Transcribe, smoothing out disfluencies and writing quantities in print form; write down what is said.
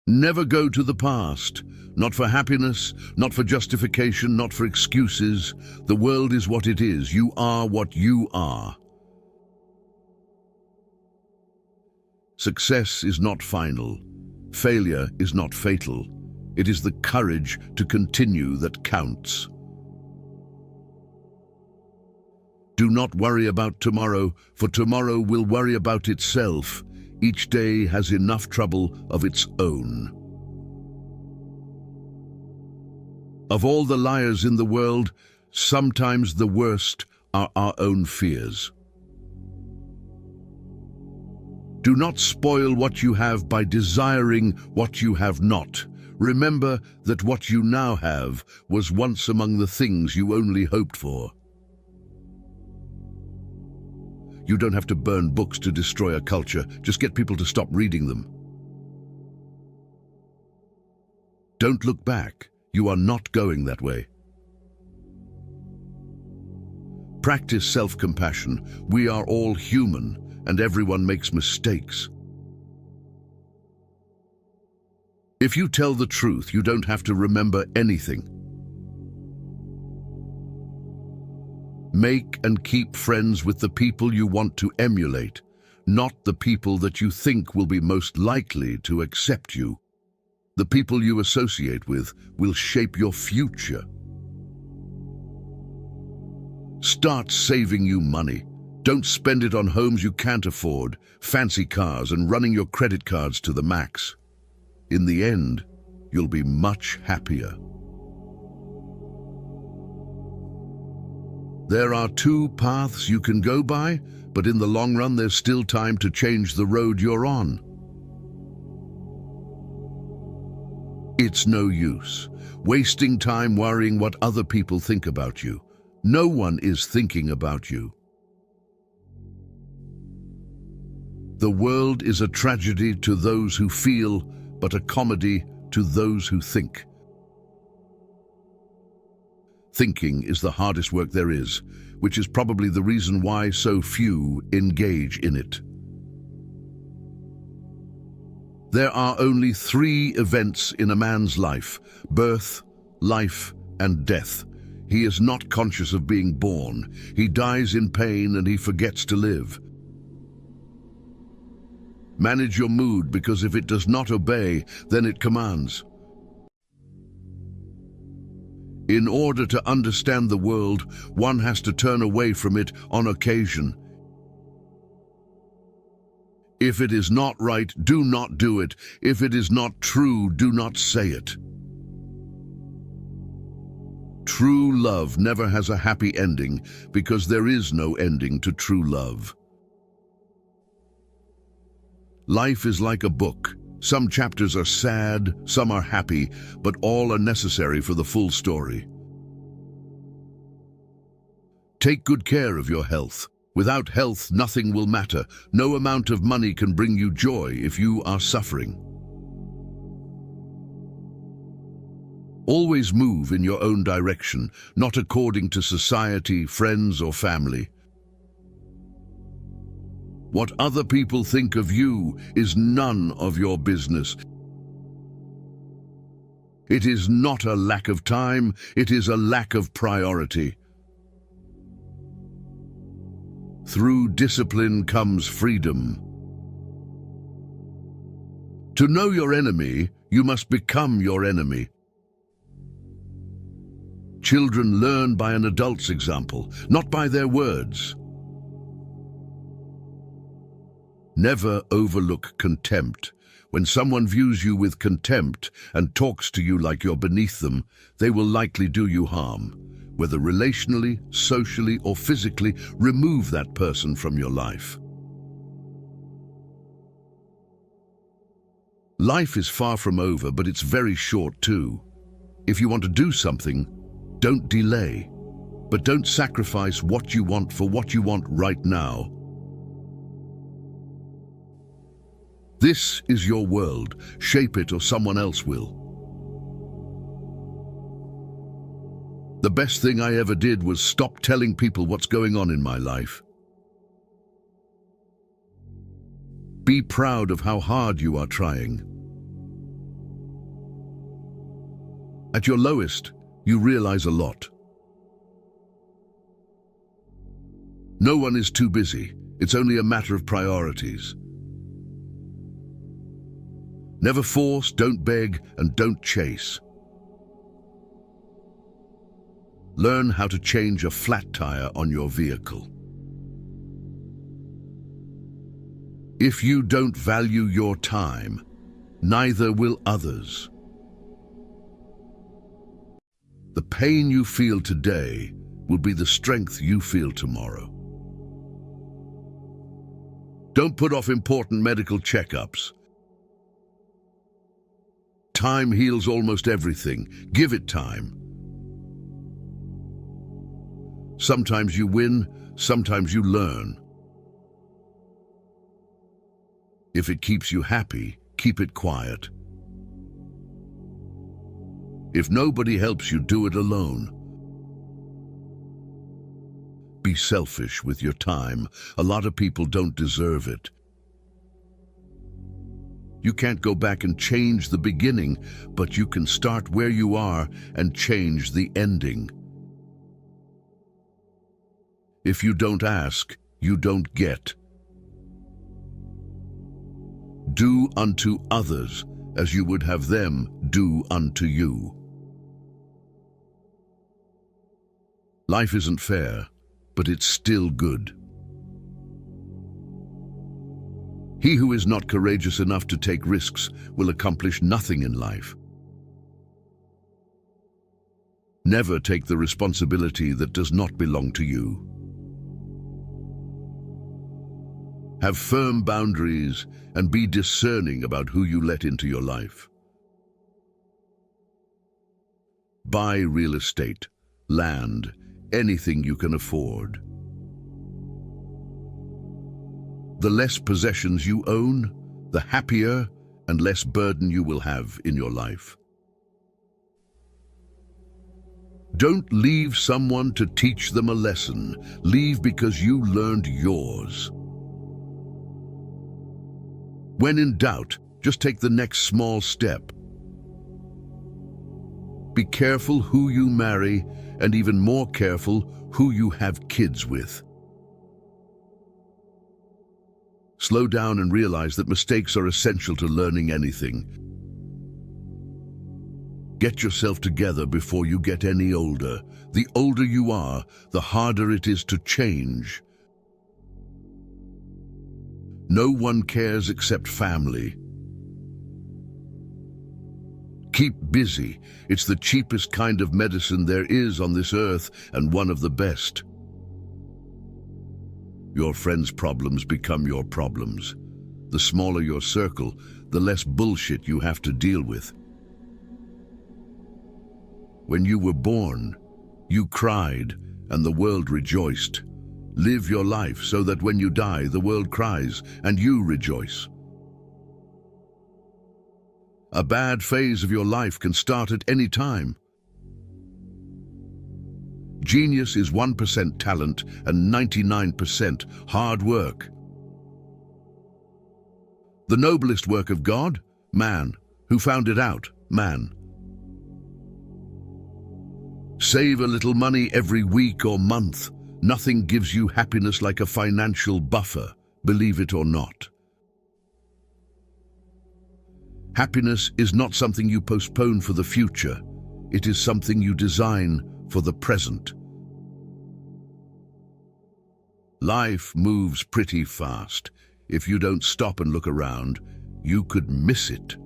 Never go to the past. Not for happiness, not for justification, not for excuses. The world is what it is. You are what you are. Success is not final. Failure is not fatal. It is the courage to continue that counts. Do not worry about tomorrow, for tomorrow will worry about itself. Each day has enough trouble of its own. Of all the liars in the world, sometimes the worst are our own fears. Do not spoil what you have by desiring what you have not. Remember that what you now have was once among the things you only hoped for. You don't have to burn books to destroy a culture. Just get people to stop reading them. Don't look back. You are not going that way. Practice self-compassion. We are all human, and everyone makes mistakes. If you tell the truth, you don't have to remember anything. Make and keep friends with the people you want to emulate, not the people that you think will be most likely to accept you. The people you associate with will shape your future. Start saving you money. Don't spend it on homes you can't afford, fancy cars, and running your credit cards to the max. In the end, you'll be much happier. There are two paths you can go by, but in the long run there's still time to change the road you're on. It's no use wasting time worrying what other people think about you. No one is thinking about you. The world is a tragedy to those who feel, but a comedy to those who think. Thinking is the hardest work there is, which is probably the reason why so few engage in it. There are only 3 events in a man's life: birth, life, and death. He is not conscious of being born. He dies in pain and he forgets to live. Manage your mood, because if it does not obey, then it commands. In order to understand the world, one has to turn away from it on occasion. If it is not right, do not do it. If it is not true, do not say it. True love never has a happy ending, because there is no ending to true love. Life is like a book. Some chapters are sad, some are happy, but all are necessary for the full story. Take good care of your health. Without health, nothing will matter. No amount of money can bring you joy if you are suffering. Always move in your own direction, not according to society, friends, or family. What other people think of you is none of your business. It is not a lack of time, it is a lack of priority. Through discipline comes freedom. To know your enemy, you must become your enemy. Children learn by an adult's example, not by their words. Never overlook contempt. When someone views you with contempt and talks to you like you're beneath them, they will likely do you harm. Whether relationally, socially, or physically, remove that person from your life. Life is far from over, but it's very short too. If you want to do something, don't delay. But don't sacrifice what you want for what you want right now. This is your world. Shape it or someone else will. The best thing I ever did was stop telling people what's going on in my life. Be proud of how hard you are trying. At your lowest, you realize a lot. No one is too busy. It's only a matter of priorities. Never force, don't beg, and don't chase. Learn how to change a flat tire on your vehicle. If you don't value your time, neither will others. The pain you feel today will be the strength you feel tomorrow. Don't put off important medical checkups. Time heals almost everything. Give it time. Sometimes you win, sometimes you learn. If it keeps you happy, keep it quiet. If nobody helps you, do it alone. Be selfish with your time. A lot of people don't deserve it. You can't go back and change the beginning, but you can start where you are and change the ending. If you don't ask, you don't get. Do unto others as you would have them do unto you. Life isn't fair, but it's still good. He who is not courageous enough to take risks will accomplish nothing in life. Never take the responsibility that does not belong to you. Have firm boundaries and be discerning about who you let into your life. Buy real estate, land, anything you can afford. The less possessions you own, the happier and less burden you will have in your life. Don't leave someone to teach them a lesson. Leave because you learned yours. When in doubt, just take the next small step. Be careful who you marry, and even more careful who you have kids with. Slow down and realize that mistakes are essential to learning anything. Get yourself together before you get any older. The older you are, the harder it is to change. No one cares except family. Keep busy. It's the cheapest kind of medicine there is on this earth, and one of the best. Your friends' problems become your problems. The smaller your circle, the less bullshit you have to deal with. When you were born, you cried and the world rejoiced. Live your life so that when you die, the world cries and you rejoice. A bad phase of your life can start at any time. Genius is 1% talent and 99% hard work. The noblest work of God? Man. Who found it out? Man. Save a little money every week or month. Nothing gives you happiness like a financial buffer, believe it or not. Happiness is not something you postpone for the future. It is something you design for the present. Life moves pretty fast. If you don't stop and look around, you could miss it.